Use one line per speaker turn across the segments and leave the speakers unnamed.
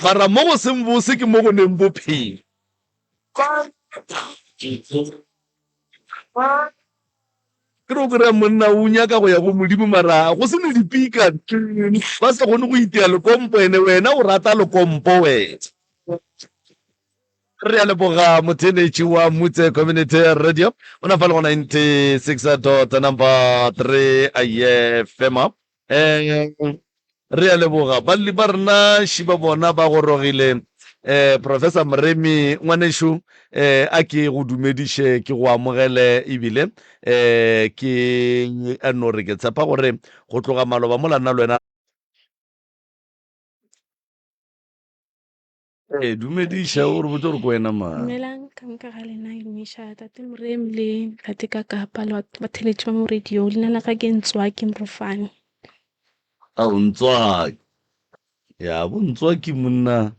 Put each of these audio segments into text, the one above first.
mara mo go seng bose ke mo go neng bophelo ke re o kry-a monna o nyaka go ya go modimo mara go sene dipika ba sa kgone go itea lekompo ene wena o rata lekompo wena re a leboga mothenetši wa mutse community radio o na fa le go 96.3 fm re a leboga ba rena šiba bona ba gorogile professor Moremi ngwanešo a ke go dumediše ke go amogele ebile ke no re ke tshepa gore go tloga maloba molana le wena dumediša o re botse gore ko wena ma
Dumelang ka nka ga lena Elisha tate Moremi le Katika Kapa le ba theletše ba mo radio leina la ka ke Ntswaki Mrofane.
a o ntswaki ya bontswaki monna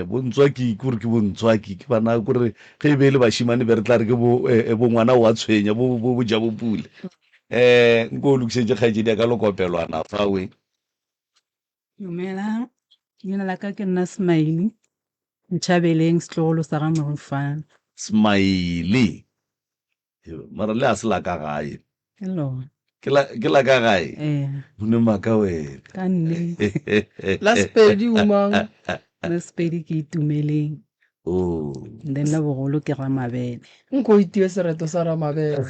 bontswaki kore ke bontswaki ke bana kore ge e be le bašimane be re tla re ke bo ngwana wa tshwenya bo ja bopule nko o lokišetše kgaetsedi ya ka lekopelwana fawe
Dumela, leina la ka ke nna Smile Ntšhabeleng setlogolo sa ga Morofane.
smiley mara le a se la ka gae
Hello.
ke la ka gae o ne maka wena
Ka nnete. La Sepedi umang. La Sepedi ke Itumeleng.
oh
Then la bogolo ke Ramabele. Nko itie sereto sa Ramabele.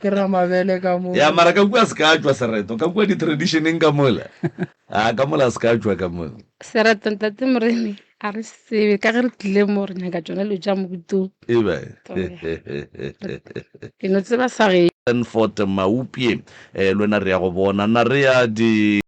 Ke Ramabele ka mo.
ya mara ka kua se ka tšwa sereto ka kua di-traditioneng ka mola ka mola se ka tšwa ka mola
Sereto tate Moremi a re sebe ka ge re tlile mo re nyaka tšona le ja mo botong
ebe
ke no tseba sa ge
Stanford maupie le wena re ya go bona na re ya di